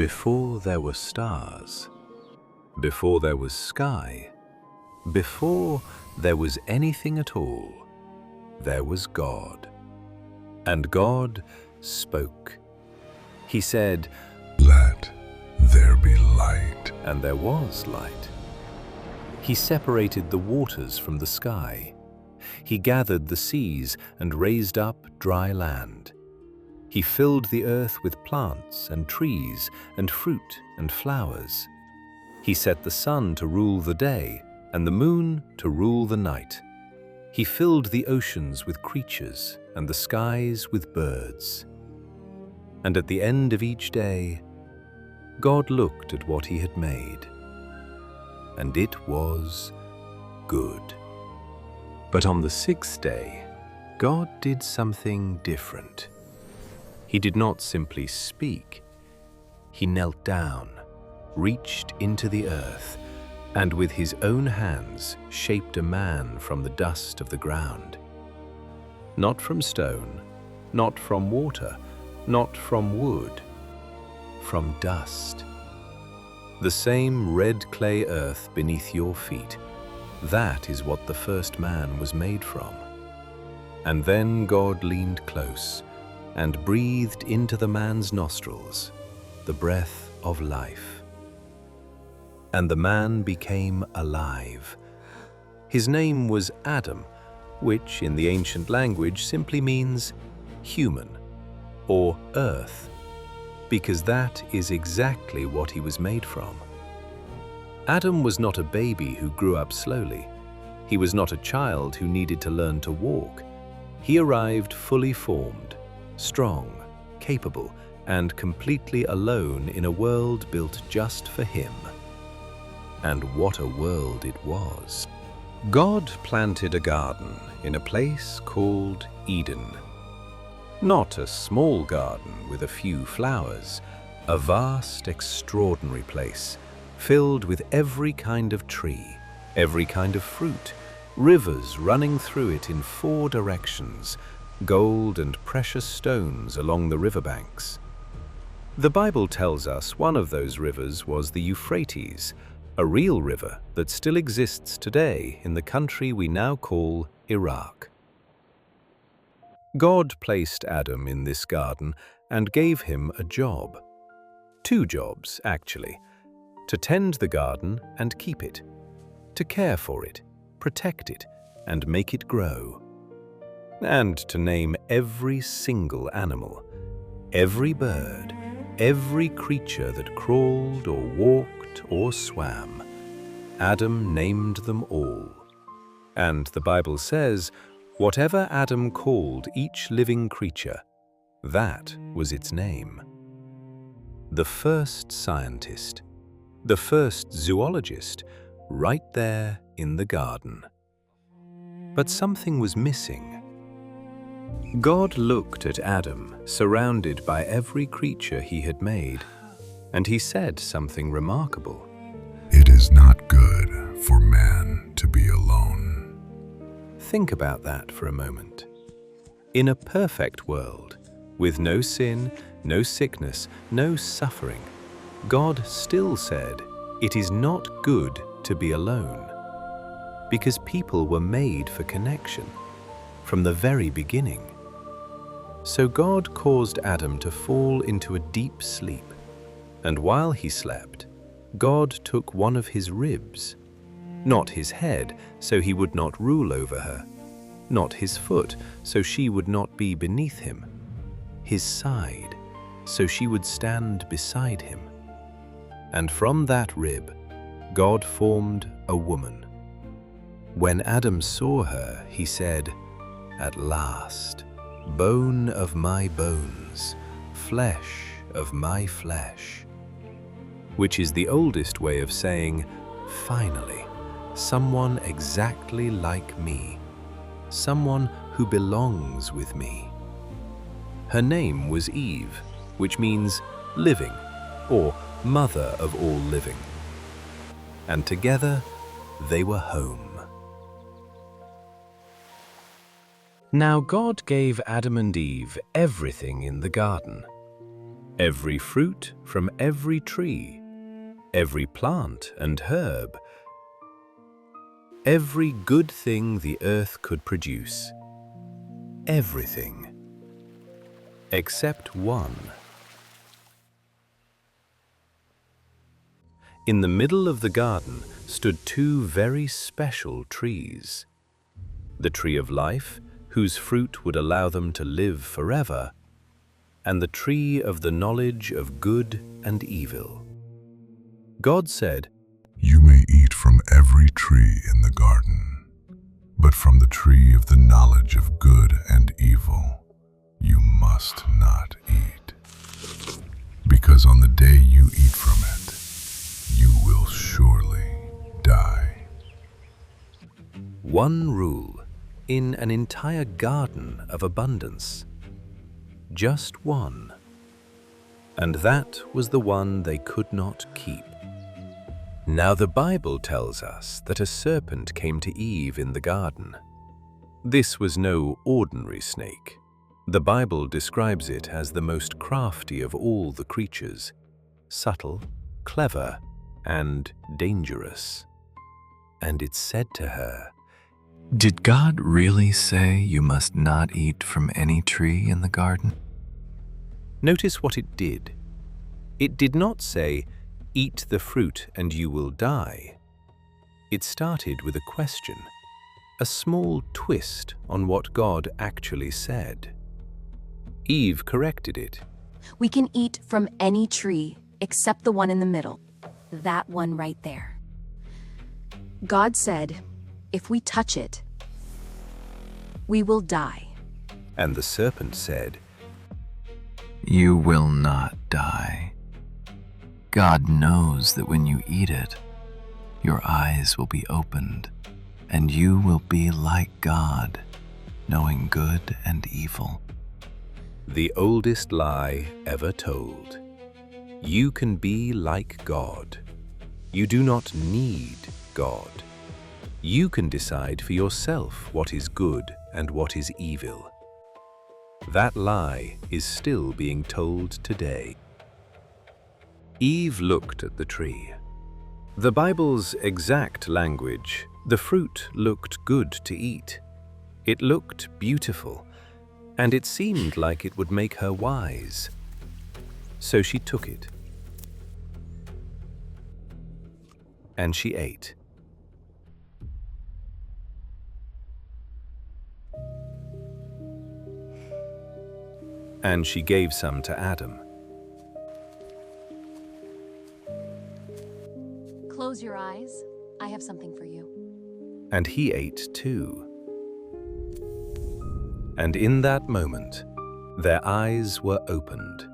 Before there were stars, before there was sky, before there was anything at all, there was God. And God spoke. He said, "Let there be light." and there was light. He separated the waters from the sky. He gathered the seas and raised up dry land. He filled the earth with plants and trees and fruit and flowers. He set the sun to rule the day and the moon to rule the night. He filled the oceans with creatures and the skies with birds. And at the end of each day, God looked at what he had made, and it was good. But on the sixth day, God did something different. He did not simply speak. He knelt down, reached into the earth, and with his own hands shaped a man from the dust of the ground. Not from stone, not from water, not from wood, from dust. The same red clay earth beneath your feet, that is what the first man was made from. And then God leaned close and breathed into the man's nostrils the breath of life. And the man became alive. His name was Adam, which in the ancient language simply means human or earth, because that is exactly what he was made from. Adam was not a baby who grew up slowly. He was not a child who needed to learn to walk. He arrived fully formed, strong, capable, and completely alone in a world built just for him. And what a world it was. God planted a garden in a place called Eden. Not a small garden with a few flowers, a vast, extraordinary place, filled with every kind of tree, every kind of fruit, rivers running through it in 4 directions, gold and precious stones along the riverbanks. The Bible tells us one of those rivers was the Euphrates, a real river that still exists today in the country we now call Iraq. God placed Adam in this garden and gave him a job. 2 jobs, actually: to tend the garden and keep it, to care for it, protect it, and make it grow, and to name every single animal, every bird, every creature that crawled or walked or swam. Adam named them all. And the Bible says, whatever Adam called each living creature, that was its name. The first scientist, the first zoologist, right there in the garden. But something was missing. God looked at Adam, surrounded by every creature he had made, and he said something remarkable. "It is not good for man to be alone." Think about that for a moment. In a perfect world, with no sin, no sickness, no suffering, God still said, "It is not good to be alone," because people were made for connection from the very beginning. So God caused Adam to fall into a deep sleep, and while he slept, God took one of his ribs, not his head, so he would not rule over her, not his foot, so she would not be beneath him, his side, so she would stand beside him. And from that rib, God formed a woman. When Adam saw her, he said, "At last, bone of my bones, flesh of my flesh," which is the oldest way of saying, finally, someone exactly like me, someone who belongs with me. Her name was Eve, which means living, or mother of all living. And together, they were home. Now God gave Adam and Eve everything in the garden. every fruit from every tree, every plant and herb, every good thing the earth could produce, everything, except one. In the middle of the garden stood two very special trees. The tree of life, whose fruit would allow them to live forever, and the tree of the knowledge of good and evil. God said, You may eat from every tree in the garden, but from the tree of the knowledge of good and evil you must not eat. Because on the day you eat from it, you will surely die. One rule in an entire garden of abundance. Just one. And that was the one they could not keep. Now the Bible tells us that a serpent came to Eve in the garden. This was no ordinary snake. The Bible describes it as the most crafty of all the creatures, subtle, clever, and dangerous. And it said to her, Did God really say you must not eat from any tree in the garden? Notice what it did. It did not say, Eat the fruit and you will die. It started with a question, a small twist on what God actually said. Eve corrected it. We can eat from any tree except the one in the middle, that one right there. God said, if we touch it, we will die. And the serpent said, You will not die. God knows that when you eat it, your eyes will be opened, and you will be like God, knowing good and evil. The oldest lie ever told. You can be like God. You do not need God. You can decide for yourself what is good and what is evil. That lie is still being told today. Eve looked at the tree. The Bible's exact language, the fruit looked good to eat. It looked beautiful, and it seemed like it would make her wise. So she took it. And she ate. And she gave some to Adam. Close your eyes. I have something for you. And he ate too. And in that moment, their eyes were opened.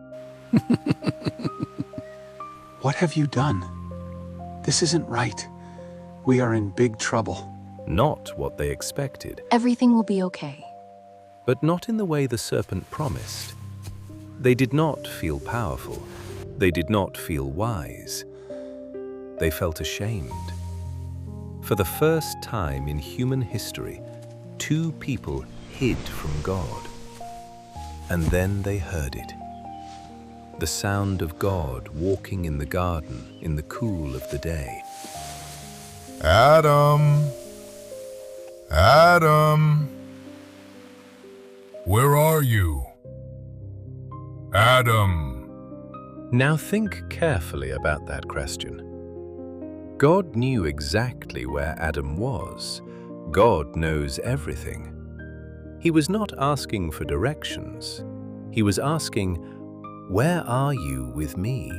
What have you done? This isn't right. We are in big trouble. Not what they expected, Everything will be okay. but not in the way the serpent promised. They did not feel powerful. They did not feel wise. They felt ashamed. For the first time in human history, two people hid from God. And then they heard it. The sound of God walking in the garden in the cool of the day. Adam! Adam! Where are you? Adam! Now think carefully about that question. God knew exactly where Adam was. God knows everything. He was not asking for directions. He was asking, where are you with me?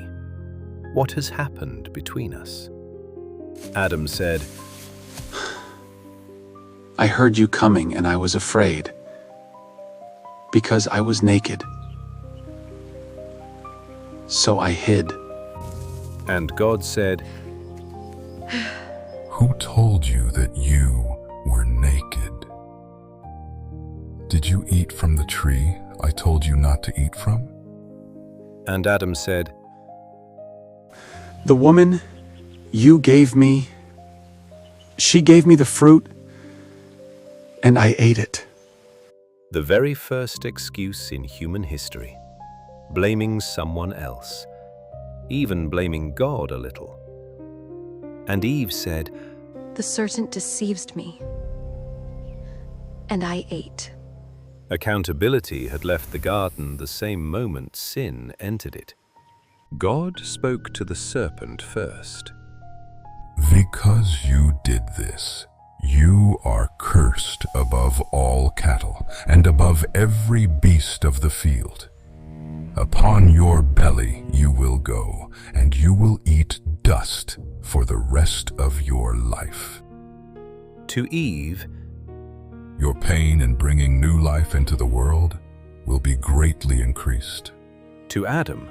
What has happened between us? Adam said, I heard you coming and I was afraid because I was naked. So I hid. and God said, Who told you that you were naked? Did you eat from the tree I told you not to eat from? and Adam said, The woman you gave me, she gave me the fruit, and I ate it. the very first excuse in human history. blaming someone else, even blaming God a little. And Eve said, "The serpent deceived me, and I ate." Accountability had left the garden the same moment sin entered it. God spoke to the serpent first. Because you did this, you are cursed above all cattle and above every beast of the field. Upon your belly you will go, and you will eat dust for the rest of your life. To Eve, your pain in bringing new life into the world will be greatly increased. To Adam,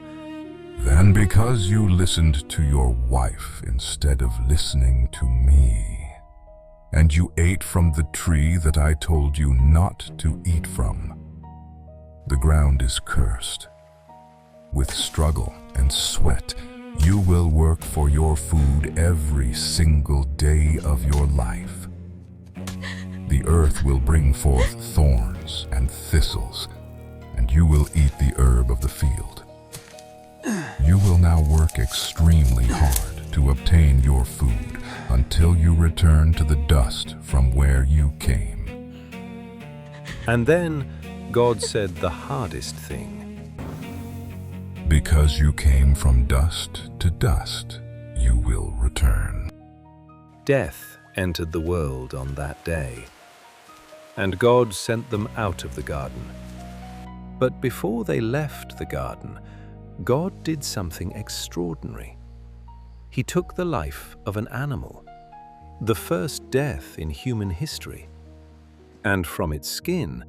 then because you listened to your wife instead of listening to me, and you ate from the tree that I told you not to eat from, the ground is cursed. With struggle and sweat, you will work for your food every single day of your life. The earth will bring forth thorns and thistles, and you will eat the herb of the field. You will now work extremely hard to obtain your food until you return to the dust from where you came. And then God said the hardest thing. Because you came from dust to dust, you will return. Death entered the world on that day, and God sent them out of the garden. But before they left the garden, God did something extraordinary. He took the life of an animal, the first death in human history, and from its skin,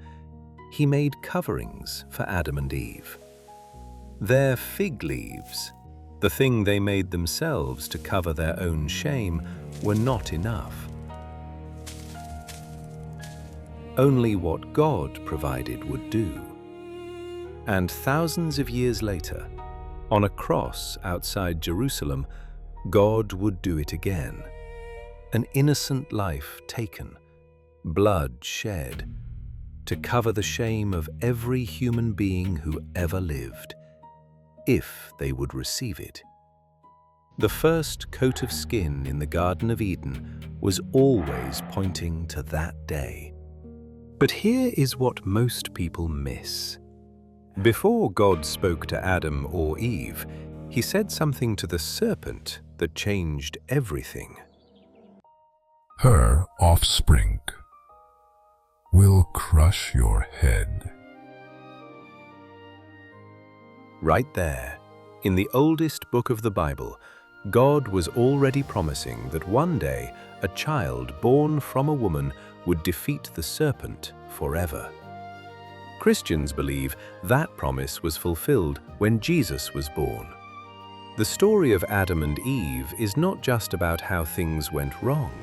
He made coverings for Adam and Eve. Their fig leaves, the thing they made themselves to cover their own shame, were not enough. Only what God provided would do. And thousands of years later, on a cross outside Jerusalem, God would do it again. An innocent life taken, blood shed, to cover the shame of every human being who ever lived, if they would receive it. The first coat of skin in the Garden of Eden was always pointing to that day. But here is what most people miss. Before God spoke to Adam or Eve, He said something to the serpent that changed everything. Her offspring will crush your head. Right there, in the oldest book of the Bible, God was already promising that one day a child born from a woman would defeat the serpent forever. Christians believe that promise was fulfilled when Jesus was born. The story of Adam and Eve is not just about how things went wrong.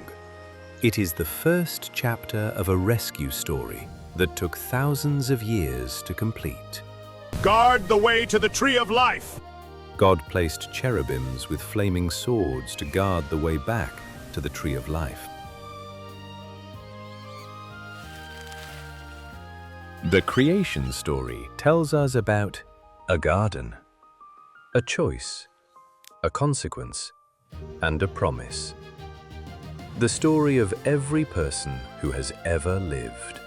It is the first chapter of a rescue story that took thousands of years to complete. Guard the way to the tree of life. God placed cherubims with flaming swords to guard the way back to the tree of life. The creation story tells us about a garden, a choice, a consequence, and a promise. The story of every person who has ever lived.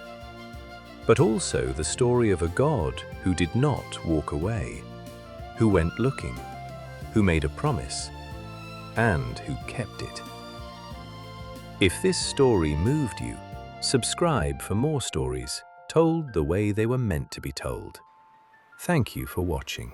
But also the story of a God who did not walk away, who went looking, who made a promise, and who kept it. If this story moved you, subscribe for more stories told the way they were meant to be told. Thank you for watching.